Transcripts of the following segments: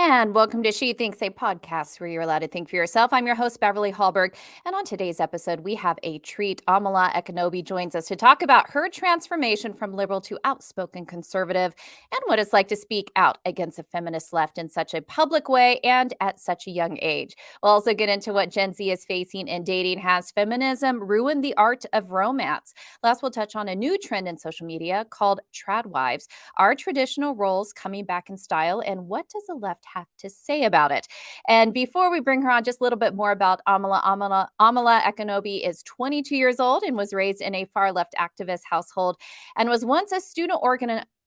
And welcome to She Thinks, a podcast where you're allowed to think for yourself. I'm your host, Beverly Hallberg. And on today's episode, we have a treat. Amala Ekpunobi joins us to talk about her transformation from liberal to outspoken conservative and what it's like to speak out against a feminist left in such a public way and at such a young age. We'll also get into what Gen Z is facing in dating. Has feminism ruined the art of romance? Last, we'll touch on a new trend in social media called Tradwives. Are traditional roles coming back in style, and what does the left have to say about it? And before we bring her on, just a little bit more about Amala Ekpunobi is 22 years old and was raised in a far left activist household and was once a student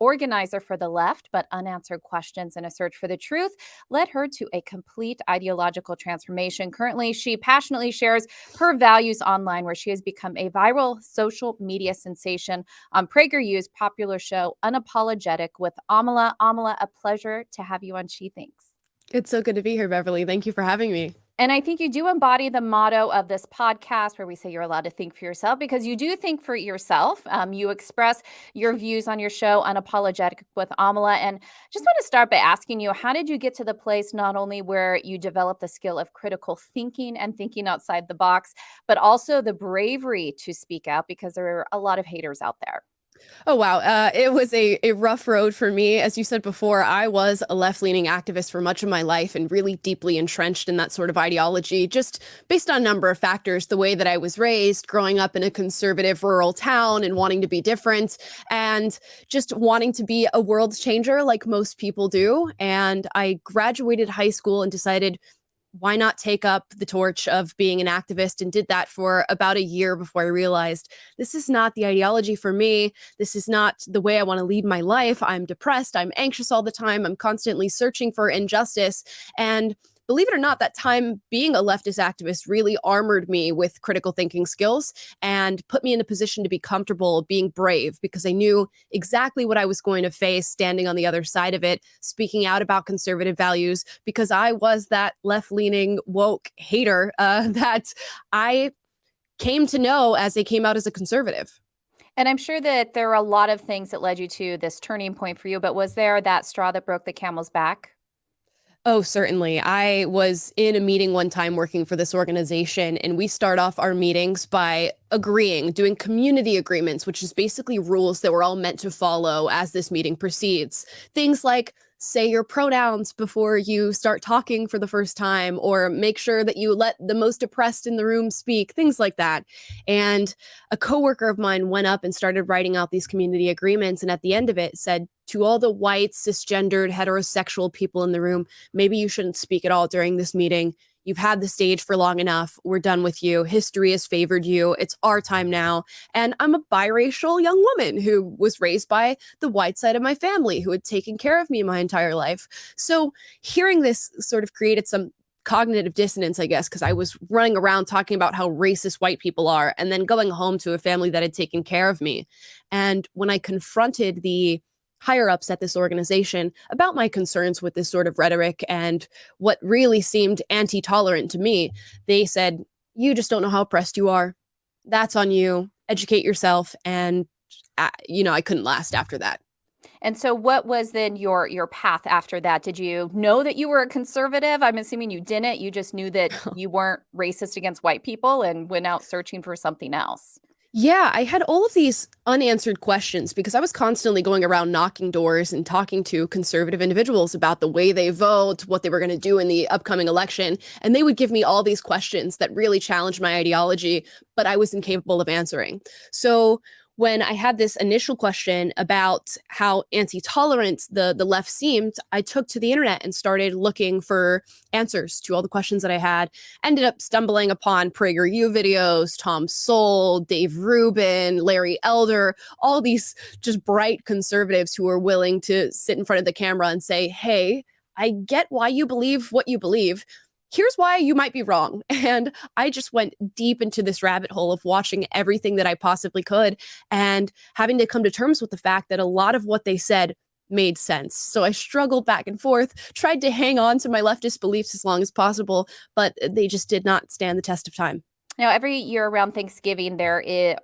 organizer for the left, but unanswered questions and a search for the truth led her to a complete ideological transformation. Currently, she passionately shares her values online, where she has become a viral social media sensation on PragerU's popular show Unapologetic with Amala. Amala, a pleasure to have you on She Thinks. It's so good to be here, Beverly. Thank you for having me. And I think you do embody the motto of this podcast where we say you're allowed to think for yourself, because you do think for yourself. You express your views on your show, Unapologetic with Amala. And just want to start by asking you, how did you get to the place not only where you develop the skill of critical thinking and thinking outside the box, but also the bravery to speak out, because there are a lot of haters out there? Oh, wow. It was a rough road for me. As you said before, I was a left-leaning activist for much of my life and really deeply entrenched in that sort of ideology, just based on a number of factors. The way that I was raised, growing up in a conservative rural town and wanting to be different, and just wanting to be a world changer like most people do. And I graduated high school and decided, why not take up the torch of being an activist, and did that for about a year before I realized this is not the ideology for me. This is not the way I want to lead my life. I'm depressed. I'm anxious all the time. I'm constantly searching for injustice. And believe it or not, that time being a leftist activist really armored me with critical thinking skills and put me in a position to be comfortable being brave, because I knew exactly what I was going to face standing on the other side of it, speaking out about conservative values, because I was that left-leaning woke hater that I came to know as I came out as a conservative. And I'm sure that there are a lot of things that led you to this turning point for you, but was there that straw that broke the camel's back? Oh, certainly. I was in a meeting one time working for this organization, and we start off our meetings by agreeing, doing community agreements, which is basically rules that we're all meant to follow as this meeting proceeds. Things like say your pronouns before you start talking for the first time, or make sure that you let the most oppressed in the room speak, things like that. And a coworker of mine went up and started writing out these community agreements, and at the end of it said, to all the white, cisgendered, heterosexual people in the room, maybe you shouldn't speak at all during this meeting. You've had the stage for long enough. We're done with you. History has favored you. It's our time now. And I'm a biracial young woman who was raised by the white side of my family, who had taken care of me my entire life. So hearing this sort of created some cognitive dissonance, I guess, because I was running around talking about how racist white people are and then going home to a family that had taken care of me. And when I confronted the higher ups at this organization about my concerns with this sort of rhetoric and what really seemed anti-tolerant to me, they said, you just don't know how oppressed you are. That's on you. Educate yourself. And, I couldn't last after that. And so what was then your path after that? Did you know that you were a conservative? I'm assuming you didn't. You just knew that you weren't racist against white people and went out searching for something else. Yeah, I had all of these unanswered questions because I was constantly going around knocking doors and talking to conservative individuals about the way they vote, what they were going to do in the upcoming election. And they would give me all these questions that really challenged my ideology, but I was incapable of answering. So when I had this initial question about how anti-tolerant the left seemed, I took to the internet and started looking for answers to all the questions that I had. Ended up stumbling upon PragerU videos, Tom Sowell, Dave Rubin, Larry Elder, all these just bright conservatives who were willing to sit in front of the camera and say, hey, I get why you believe what you believe. Here's why you might be wrong. And I just went deep into this rabbit hole of watching everything that I possibly could and having to come to terms with the fact that a lot of what they said made sense. So I struggled back and forth, tried to hang on to my leftist beliefs as long as possible, but they just did not stand the test of time. Now, every year around Thanksgiving, there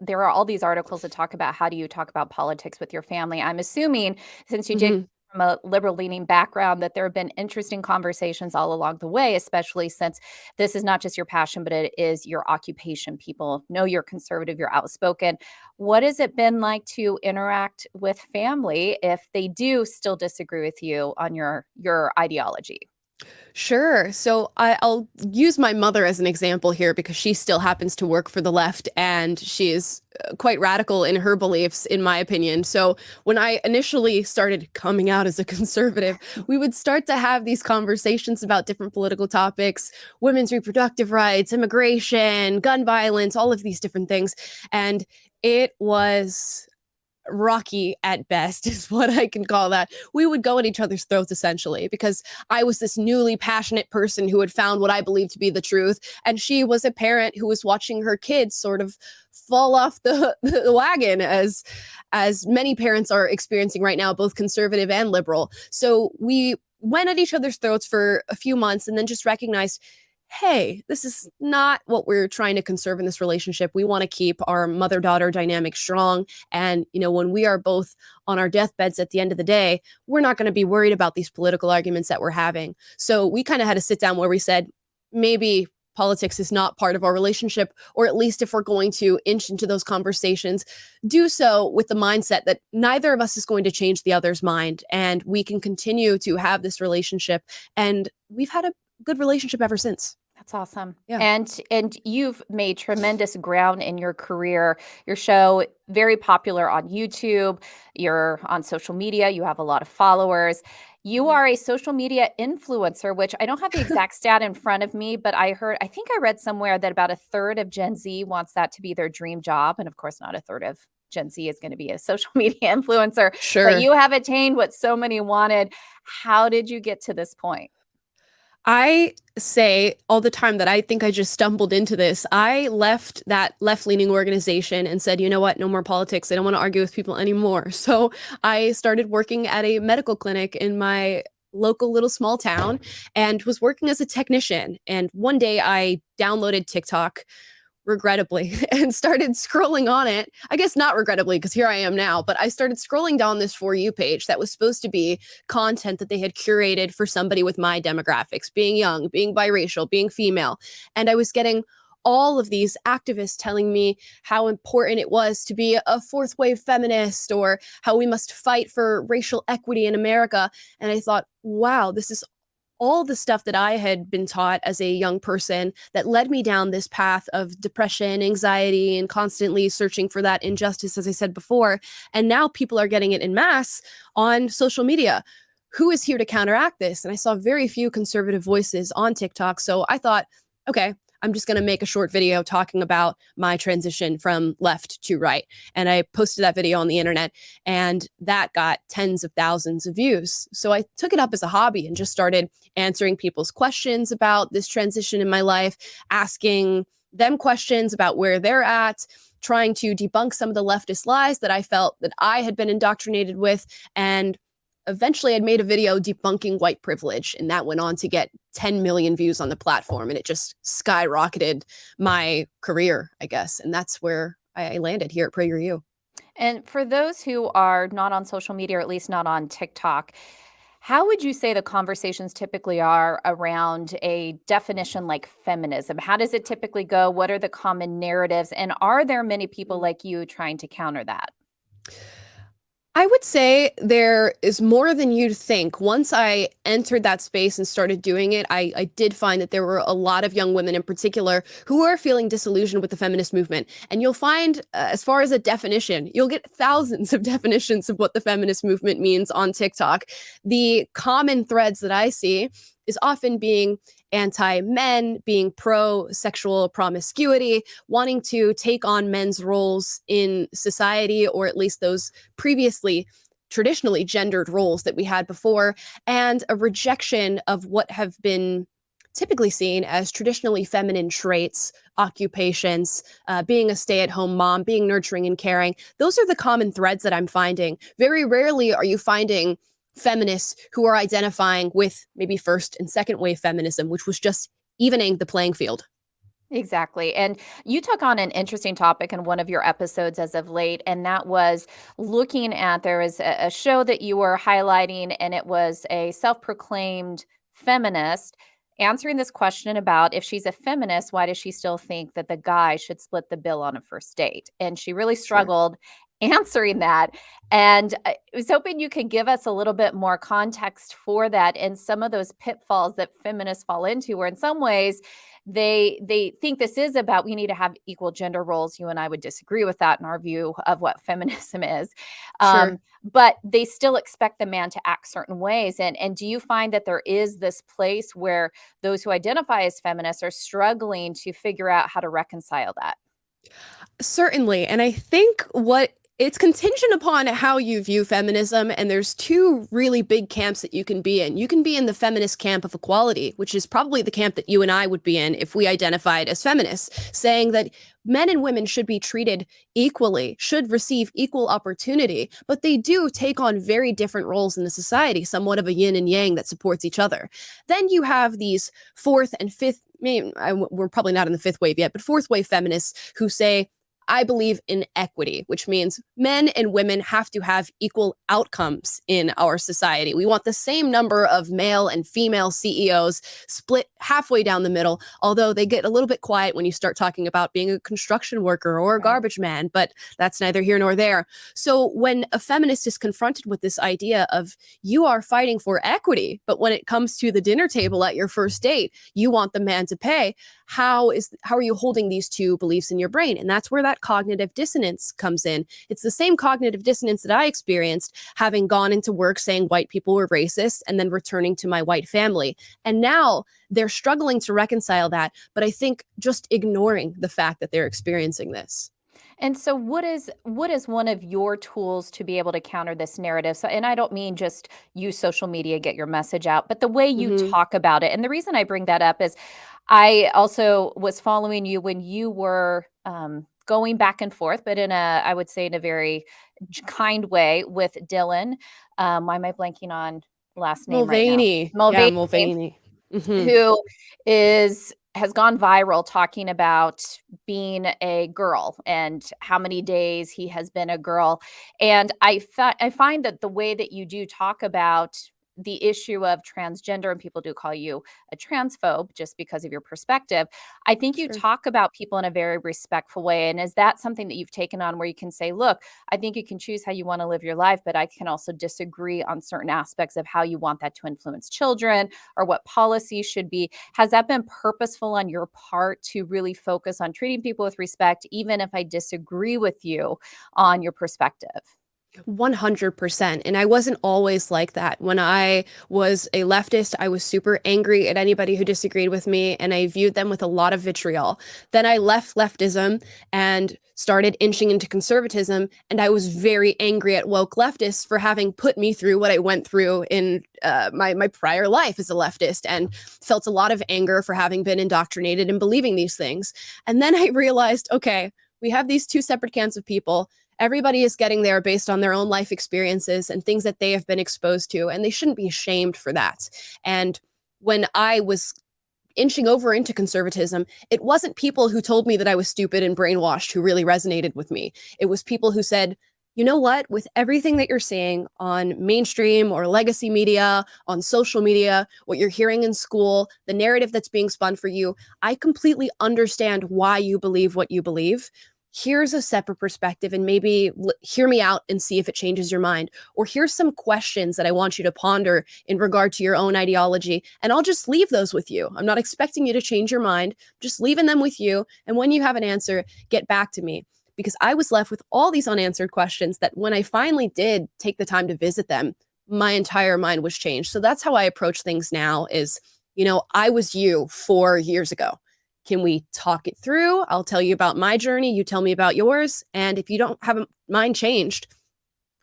are all these articles that talk about how do you talk about politics with your family. I'm assuming since you did Mhm. from a liberal leaning background that there have been interesting conversations all along the way, especially since this is not just your passion, but it is your occupation. People know you're conservative, you're outspoken. What has it been like to interact with family if they do still disagree with you on your ideology? Sure. So I'll use my mother as an example here because she still happens to work for the left and she is quite radical in her beliefs, in my opinion. So when I initially started coming out as a conservative, we would start to have these conversations about different political topics, women's reproductive rights, immigration, gun violence, all of these different things. And it was rocky at best is what I can call that. We would go at each other's throats essentially because I was this newly passionate person who had found what I believed to be the truth, and she was a parent who was watching her kids sort of fall off the wagon as many parents are experiencing right now, both conservative and liberal. So we went at each other's throats for a few months and then just recognized, hey, this is not what we're trying to conserve in this relationship. We want to keep our mother-daughter dynamic strong. And, when we are both on our deathbeds at the end of the day, we're not going to be worried about these political arguments that we're having. So we kind of had a sit down where we said, maybe politics is not part of our relationship, or at least if we're going to inch into those conversations, do so with the mindset that neither of us is going to change the other's mind, and we can continue to have this relationship. And we've had a good relationship ever since. That's awesome. Yeah. And you've made tremendous ground in your career. Your show very popular on YouTube. You're on social media. You have a lot of followers. You are a social media influencer, which I don't have the exact stat in front of me, but I think I read somewhere that about a third of Gen Z wants that to be their dream job. And of course, not a third of Gen Z is going to be a social media influencer, but Sure. you have attained what so many wanted. How did you get to this point? I say all the time that I think I just stumbled into this. I left that left-leaning organization and said, you know what, no more politics. I don't want to argue with people anymore. So I started working at a medical clinic in my local little small town and was working as a technician. And one day I downloaded TikTok, regrettably, and started scrolling on it. I guess not regrettably, because here I am now, but I started scrolling down this For You page that was supposed to be content that they had curated for somebody with my demographics, being young, being biracial, being female. And I was getting all of these activists telling me how important it was to be a fourth wave feminist, or how we must fight for racial equity in America. And I thought, wow, this is all the stuff that I had been taught as a young person that led me down this path of depression, anxiety, and constantly searching for that injustice, as I said before. And now people are getting it in mass on social media. Who is here to counteract this? And I saw very few conservative voices on TikTok. So I thought, okay, I'm just going to make a short video talking about my transition from left to right. And I posted that video on the internet, and that got tens of thousands of views. So I took it up as a hobby and just started answering people's questions about this transition in my life, asking them questions about where they're at, trying to debunk some of the leftist lies that I felt that I had been indoctrinated with. And eventually I'd made a video debunking white privilege, and that went on to get 10 million views on the platform, and it just skyrocketed my career, I guess. And that's where I landed here at PragerU. And for those who are not on social media, or at least not on TikTok, how would you say the conversations typically are around a definition like feminism? How does it typically go? What are the common narratives? And are there many people like you trying to counter that? I would say there is more than you'd think. Once I entered that space and started doing it, I did find that there were a lot of young women in particular who are feeling disillusioned with the feminist movement. And you'll find, as far as a definition, you'll get thousands of definitions of what the feminist movement means on TikTok. The common threads that I see is often being anti-men, being pro-sexual promiscuity, wanting to take on men's roles in society, or at least those previously traditionally gendered roles that we had before, and a rejection of what have been typically seen as traditionally feminine traits, occupations, being a stay-at-home mom, being nurturing and caring. Those are the common threads that I'm finding. Very rarely are you finding feminists who are identifying with maybe first and second wave feminism, which was just evening the playing field. Exactly. And you took on an interesting topic in one of your episodes as of late, and that was looking at there was a show that you were highlighting, and it was a self proclaimed feminist answering this question about if she's a feminist, why does she still think that the guy should split the bill on a first date? And she really Sure. struggled answering that. And I was hoping you could give us a little bit more context for that and some of those pitfalls that feminists fall into, where in some ways, they think this is about we need to have equal gender roles. You and I would disagree with that in our view of what feminism is. Sure. But they still expect the man to act certain ways. And do you find that there is this place where those who identify as feminists are struggling to figure out how to reconcile that? Certainly. And I think what it's contingent upon how you view feminism, and there's two really big camps that you can be in. You can be in the feminist camp of equality, which is probably the camp that you and I would be in if we identified as feminists, saying that men and women should be treated equally, should receive equal opportunity, but they do take on very different roles in the society, somewhat of a yin and yang that supports each other. Then you have these fourth and fifth, we're probably not in the fifth wave yet, but fourth wave feminists who say, I believe in equity, which means men and women have to have equal outcomes in our society. We want the same number of male and female CEOs split halfway down the middle, although they get a little bit quiet when you start talking about being a construction worker or a Right. garbage man, but that's neither here nor there. So when a feminist is confronted with this idea of you are fighting for equity, but when it comes to the dinner table at your first date, you want the man to pay, how are you holding these two beliefs in your brain? And that's where that cognitive dissonance comes in. It's the same cognitive dissonance that I experienced having gone into work saying white people were racist and then returning to my white family. And now they're struggling to reconcile that, but I think just ignoring the fact that they're experiencing this. And so what is one of your tools to be able to counter this narrative? So and I don't mean just use social media, get your message out, but the way you Hmm. talk about it. And the reason I bring that up is I also was following you when you were going back and forth, but in a, I would say in a very kind way with Dylan. Why am I blanking on last name right now? Mulvaney. Yeah, Mulvaney, Mulvaney. Hmm. who has gone viral talking about being a girl and how many days he has been a girl. And I find that the way that you do talk about the issue of transgender, and people do call you a transphobe just because of your perspective. I think you Sure. talk about people in a very respectful way. And is that something that you've taken on where you can say, look, I think you can choose how you want to live your life, but I can also disagree on certain aspects of how you want that to influence children or what policies should be? Has that been purposeful on your part to really focus on treating people with respect, even if I disagree with you on your perspective? 100%. And I wasn't always like that. When I was a leftist, I was super angry at anybody who disagreed with me, and I viewed them with a lot of vitriol. Then I left leftism and started inching into conservatism, and I was very angry at woke leftists for having put me through what I went through in my prior life as a leftist, and felt a lot of anger for having been indoctrinated and believing these things. And then I realized, okay, we have these two separate camps of people. Everybody is getting there based on their own life experiences and things that they have been exposed to, and they shouldn't be ashamed for that. And when I was inching over into conservatism, it wasn't people who told me that I was stupid and brainwashed who really resonated with me. It was people who said, you know what, with everything that you're seeing on mainstream or legacy media, on social media, what you're hearing in school, the narrative that's being spun for you, I completely understand why you believe what you believe. Here's a separate perspective, and maybe hear me out and see if it changes your mind. Or here's some questions that I want you to ponder in regard to your own ideology. And I'll just leave those with you. I'm not expecting you to change your mind, just leaving them with you. And when you have an answer, get back to me. Because I was left with all these unanswered questions that when I finally did take the time to visit them, my entire mind was changed. So that's how I approach things now is, I was you 4 years ago. Can we talk it through? I'll tell you about my journey. You tell me about yours. And if you don't have a mind changed,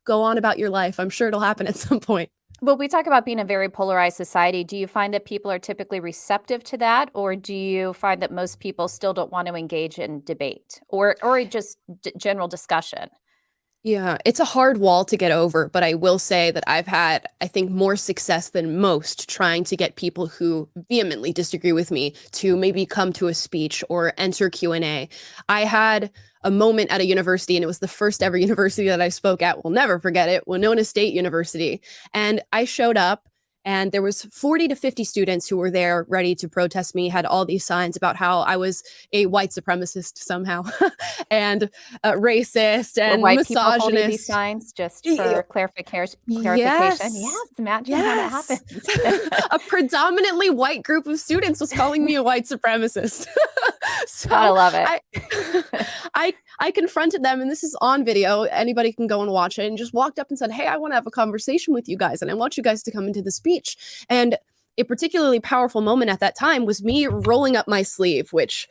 go on about your life. I'm sure it'll happen at some point. Well, we talk about being a very polarized society. Do you find that people are typically receptive to that, or do you find that most people still don't want to engage in debate or just general discussion? Yeah, it's a hard wall to get over, but I will say that I've had, I think, more success than most trying to get people who vehemently disagree with me to maybe come to a speech or enter Q&A. I had a moment at a university, and it was the first ever university that I spoke at. We'll never forget it, Winona State University. And I showed up, and there was 40 to 50 students who were there ready to protest me, had all these signs about how I was a white supremacist somehow and racist Were and white people holding these misogynist. signs just Y- for clarification? Yes, Yes. imagine how that Yes. happens. A predominantly white group of students was calling me a white supremacist. Gotta So love it. I I confronted them, and this is on video. Anybody can go and watch it, and just walked up and said, "Hey, I want to have a conversation with you guys, and I want you guys to come into the speech." And a particularly powerful moment at that time was me rolling up my sleeve, which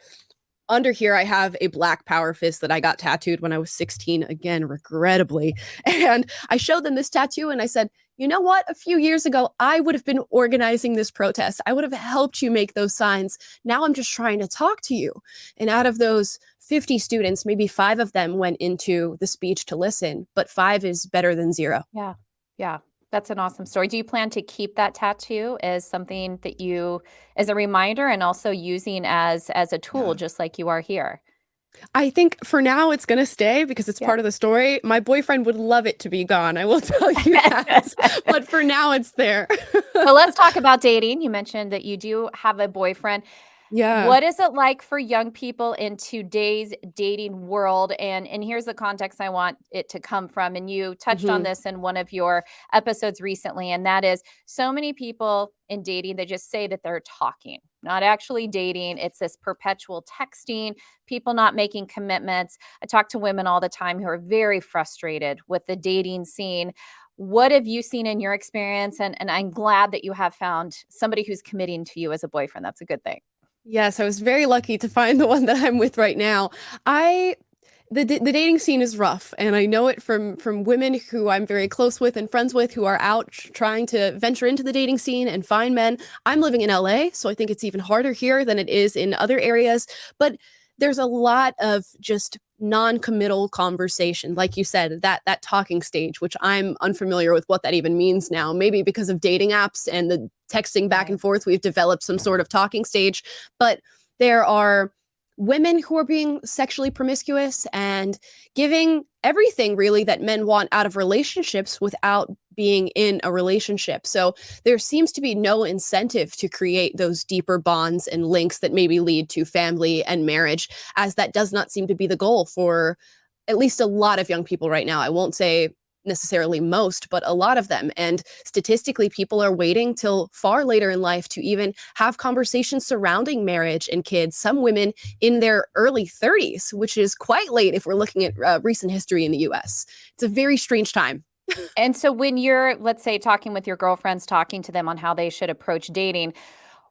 under here I have a black power fist that I got tattooed when I was 16, again, regrettably. And I showed them this tattoo and I said, you know what? A few years ago, I would have been organizing this protest. I would have helped you make those signs. Now I'm just trying to talk to you. And out of those 50 students, maybe 5 of them went into the speech to listen, but 5 is better than 0. Yeah. Yeah. That's an awesome story. Do you plan to keep that tattoo as something that you as a reminder and also using as a tool Yeah. just like you are here? I think for now it's gonna stay because it's Yeah. part of the story. My boyfriend would love it to be gone, I will tell you that, but for now it's there. So let's talk about dating. You mentioned that you do have a boyfriend. Yeah. What is it like for young people in today's dating world? And here's the context I want it to come from. And you touched on Mhm. this in one of your episodes recently, and that is so many people in dating, they just say that they're talking, not actually dating. It's this perpetual texting, people not making commitments. I talk to women all the time who are very frustrated with the dating scene. What have you seen in your experience? And I'm glad that you have found somebody who's committing to you as a boyfriend. That's a good thing. Yes, I was very lucky to find the one that I'm with right now. I the dating scene is rough, and I know it from women who I'm very close with and friends with who are out trying to venture into the dating scene and find men. I'm living in LA, so I think it's even harder here than it is in other areas, but there's a lot of just non-committal conversation, like you said, that talking stage, which I'm unfamiliar with what that even means now. Maybe because of dating apps and the texting back Right. and forth, we've developed some sort of talking stage, but there are women who are being sexually promiscuous and giving everything really that men want out of relationships without being in a relationship. So there seems to be no incentive to create those deeper bonds and links that maybe lead to family and marriage, as that does not seem to be the goal for at least a lot of young people right now. I won't say necessarily most, but a lot of them. And statistically, people are waiting till far later in life to even have conversations surrounding marriage and kids. Some women in their early 30s, which is quite late if we're looking at recent history in the US. It's a very strange time. And so when you're, let's say, talking with your girlfriends, talking to them on how they should approach dating,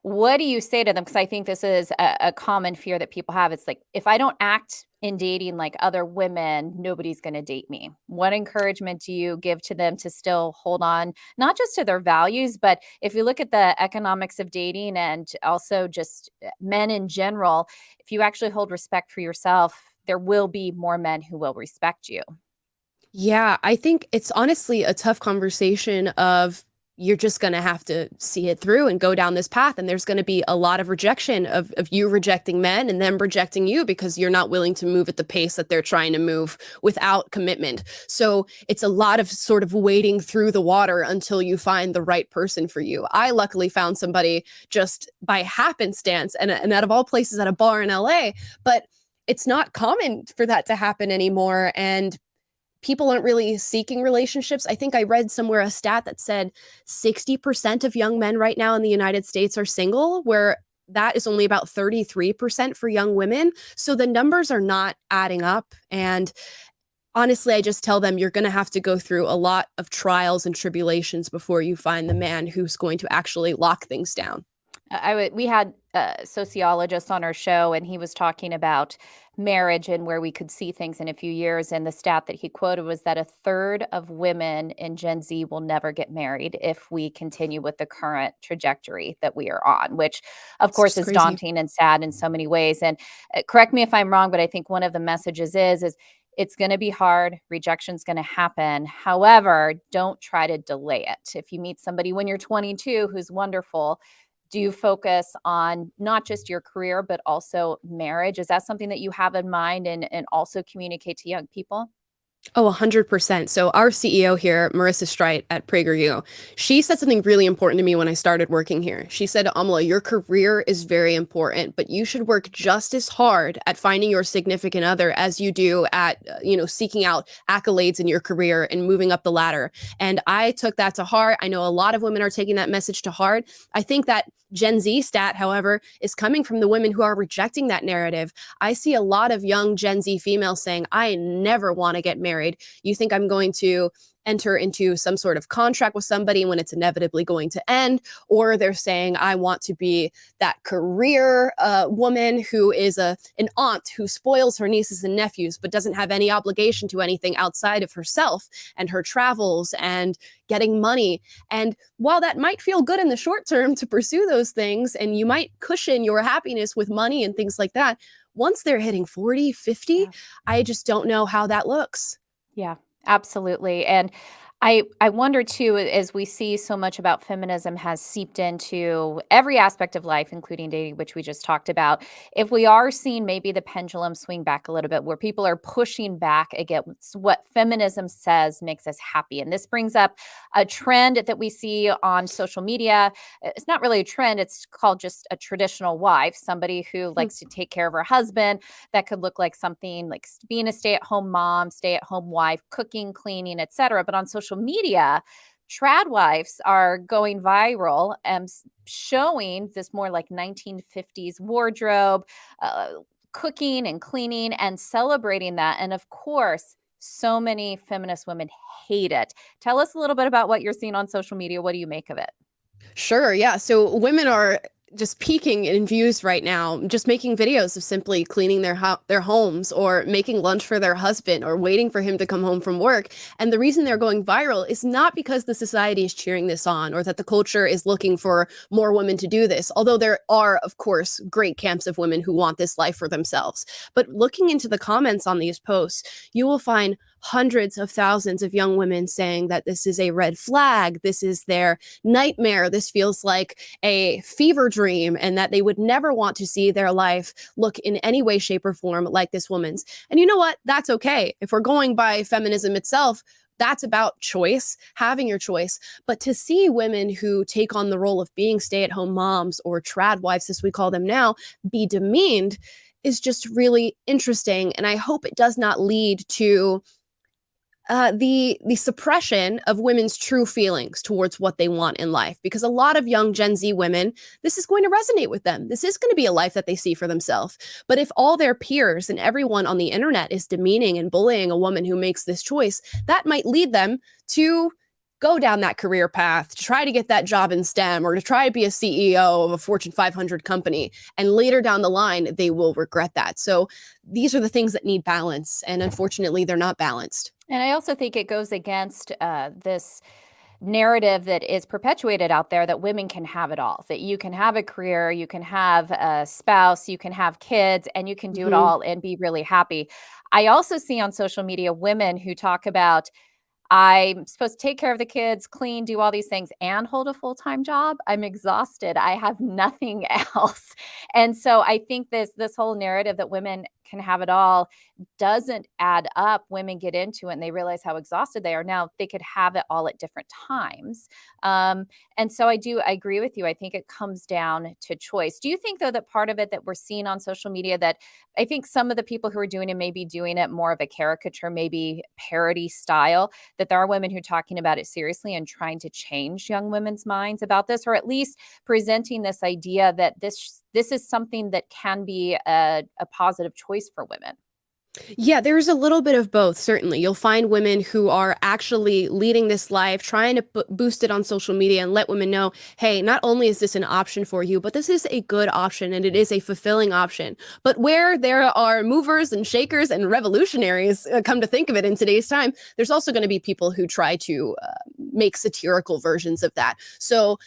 what do you say to them? Because I think this is a common fear that people have. It's like, if I don't act in dating like other women, nobody's going to date me. What encouragement do you give to them to still hold on, not just to their values, but if you look at the economics of dating and also just men in general, if you actually hold respect for yourself, there will be more men who will respect you. Yeah, I think it's honestly a tough conversation of you're just going to have to see it through and go down this path. And there's going to be a lot of rejection of you rejecting men and them rejecting you because you're not willing to move at the pace that they're trying to move without commitment. So it's a lot of sort of wading through the water until you find the right person for you. I luckily found somebody just by happenstance and out of all places at a bar in LA, but it's not common for that to happen anymore. And people aren't really seeking relationships. I think I read somewhere a stat that said 60% of young men right now in the United States are single, where that is only about 33% for young women. So the numbers are not adding up. And honestly, I just tell them you're going to have to go through a lot of trials and tribulations before you find the man who's going to actually lock things down. We had a sociologist on our show, and he was talking about marriage and where we could see things in a few years. And the stat that he quoted was that a third of women in Gen Z will never get married if we continue with the current trajectory that we are on, which, of It's course, just is crazy. daunting and sad in so many ways. And correct me if I'm wrong, but I think one of the messages is It's going to be hard. Rejection's going to happen. However, don't try to delay it. If you meet somebody when you're 22 who's wonderful, do you focus on not just your career, but also marriage? Is that something that you have in mind and also communicate to young people? Oh, 100%. So our CEO here, Marissa Streit at PragerU, she said something really important to me when I started working here. She said, Amala, your career is very important, but you should work just as hard at finding your significant other as you do at, seeking out accolades in your career and moving up the ladder. And I took that to heart. I know a lot of women are taking that message to heart. I think that Gen Z stat, however, is coming from the women who are rejecting that narrative. I see a lot of young Gen Z females saying, I never want to get married. You think I'm going to enter into some sort of contract with somebody when it's inevitably going to end, or they're saying, I want to be that career woman who is an aunt who spoils her nieces and nephews, but doesn't have any obligation to anything outside of herself and her travels and getting money. And while that might feel good in the short term to pursue those things, and you might cushion your happiness with money and things like that, once they're hitting 40, 50, Yeah. I just don't know how that looks. Yeah, absolutely. And I wonder too, as we see so much about feminism has seeped into every aspect of life, including dating, which we just talked about. If we are seeing maybe the pendulum swing back a little bit, where people are pushing back against what feminism says makes us happy. And this brings up a trend that we see on social media. It's not really a trend, it's called just a traditional wife, somebody who Hmm. likes to take care of her husband. That could look like something like being a stay-at-home mom, stay-at-home wife, cooking, cleaning, etc. But on social media, Tradwives are going viral and showing this more like 1950s wardrobe, uh, cooking and cleaning and celebrating that. And of course, so many feminist women hate it. Tell us a little bit about what you're seeing on social media. What do you make of it? Sure, yeah. So women are just peaking in views right now, just making videos of simply cleaning their homes or making lunch for their husband or waiting for him to come home from work. And the reason they're going viral is not because the society is cheering this on or that the culture is looking for more women to do this, although there are, of course, great camps of women who want this life for themselves. But looking into the comments on these posts, you will find hundreds of thousands of young women saying that this is a red flag, this is their nightmare, this feels like a fever dream, and that they would never want to see their life look in any way, shape, or form like this woman's. And you know what? That's okay. If we're going by feminism itself, that's about choice, having your choice. But to see women who take on the role of being stay at home moms or trad wives, as we call them now, be demeaned is just really interesting. And I hope it does not lead to the suppression of women's true feelings towards what they want in life, because a lot of young Gen Z women, this is going to resonate with them. This is going to be a life that they see for themselves. But if all their peers and everyone on the internet is demeaning and bullying a woman who makes this choice, that might lead them to go down that career path, to try to get that job in STEM or to try to be a CEO of a Fortune 500 company. And later down the line, they will regret that. So these are the things that need balance. And unfortunately, they're not balanced. And I also think it goes against this narrative that is perpetuated out there that women can have it all, that you can have a career, you can have a spouse, you can have kids, and you can do it Mhm. all and be really happy. I also see on social media women who talk about, I'm supposed to take care of the kids, clean, do all these things, and hold a full-time job. I'm exhausted. I have nothing else. And so I think this whole narrative that women can have it all doesn't add up. Women get into it and they realize how exhausted they are. Now they could have it all at different times. Um, and so I agree with you. I think it comes down to choice. Do you think though that part of it that we're seeing on social media, that I think some of the people who are doing it may be doing it more of a caricature, maybe parody style, that there are women who are talking about it seriously and trying to change young women's minds about this, or at least presenting this idea that this is something that can be a positive choice for women? Yeah, there's a little bit of both, certainly. You'll find women who are actually leading this life, trying to boost it on social media and let women know, hey, not only is this an option for you, but this is a good option and it is a fulfilling option. But where there are movers and shakers and revolutionaries, come to think of it in today's time, there's also going to be people who try to make satirical versions of that. So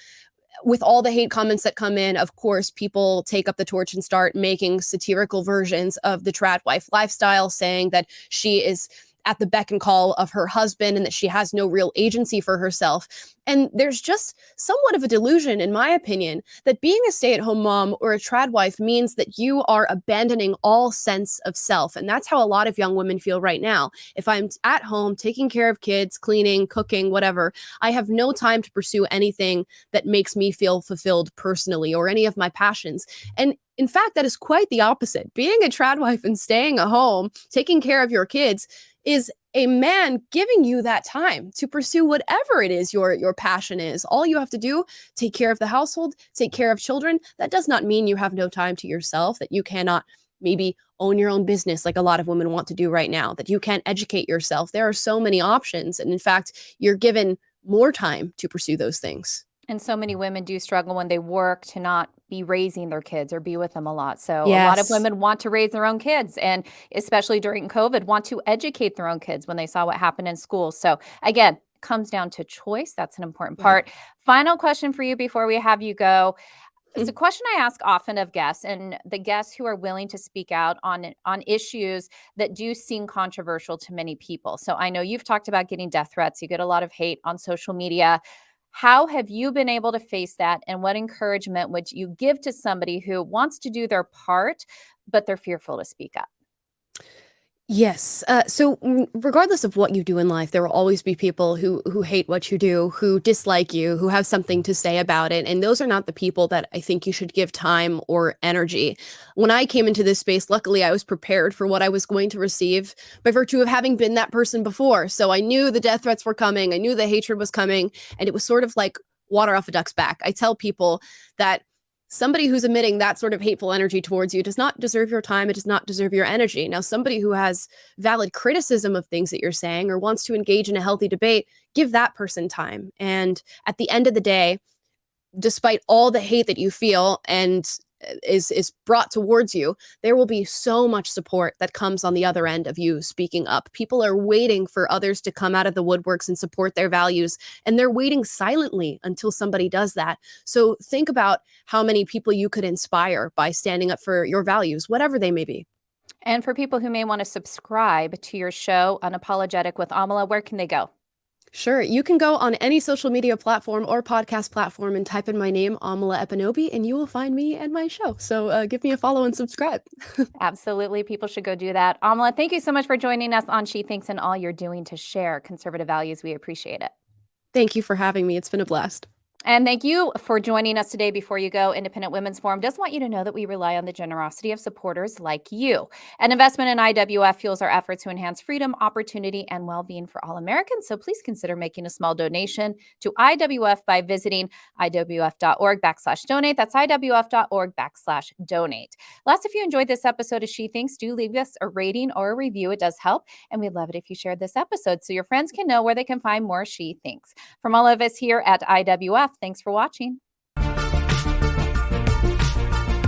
with all the hate comments that come in, of course, people take up the torch and start making satirical versions of the trad wife lifestyle, saying that she is at the beck and call of her husband and that she has no real agency for herself. And there's just somewhat of a delusion, in my opinion, that being a stay-at-home mom or a trad wife means that you are abandoning all sense of self. And that's how a lot of young women feel right now. If I'm at home taking care of kids, cleaning, cooking, whatever, I have no time to pursue anything that makes me feel fulfilled personally or any of my passions. And in fact, that is quite the opposite. Being a trad wife and staying at home, taking care of your kids, is a man giving you that time to pursue whatever it is your passion is. All you have to do, take care of the household, take care of children. That does not mean you have no time to yourself, that you cannot maybe own your own business like a lot of women want to do right now, that you can't educate yourself. There are so many options. And in fact, you're given more time to pursue those things. And so many women do struggle when they work to not be raising their kids or be with them a lot. So a lot of Yes. women want to raise their own kids, and especially during COVID, want to educate their own kids when they saw what happened in school. So again, comes down to choice. That's an important Right. part. Final question for you before we have you go. It's a question I ask often of guests, and the guests who are willing to speak out on issues that do seem controversial to many people. So I know you've talked about getting death threats. You get a lot of hate on social media. How have you been able to face that? And what encouragement would you give to somebody who wants to do their part, but they're fearful to speak up? Yes. Regardless of what you do in life, there will always be people who hate what you do, who dislike you, who have something to say about it. And those are not the people that I think you should give time or energy. When I came into this space, luckily I was prepared for what I was going to receive by virtue of having been that person before. So I knew the death threats were coming. I knew the hatred was coming. And it was sort of like water off a duck's back. I tell people that somebody who's emitting that sort of hateful energy towards you does not deserve your time. It does not deserve your energy. Now, somebody who has valid criticism of things that you're saying or wants to engage in a healthy debate, give that person time. And at the end of the day, despite all the hate that you feel and is brought towards you, there will be so much support that comes on the other end of you speaking up. People are waiting for others to come out of the woodworks and support their values, and they're waiting silently until somebody does that. So think about how many people you could inspire by standing up for your values, whatever they may be. And for people who may want to subscribe to your show, Unapologetic with Amala, where can they go? Sure, you can go on any social media platform or podcast platform and type in my name, Amala Ekpunobi, and you will find me and my show. So give me a follow and subscribe. Absolutely. People should go do that. Amala, thank you so much for joining us on She Thinks and all you're doing to share conservative values. We appreciate it. Thank you for having me. It's been a blast. And thank you for joining us today. Before you go, Independent Women's Forum does want you to know that we rely on the generosity of supporters like you. An investment in IWF fuels our efforts to enhance freedom, opportunity, and well-being for all Americans. So please consider making a small donation to IWF by visiting iwf.org/donate. That's iwf.org/donate. Last, if you enjoyed this episode of She Thinks, do leave us a rating or a review. It does help. And we'd love it if you shared this episode so your friends can know where they can find more She Thinks. From all of us here at IWF, thanks for watching.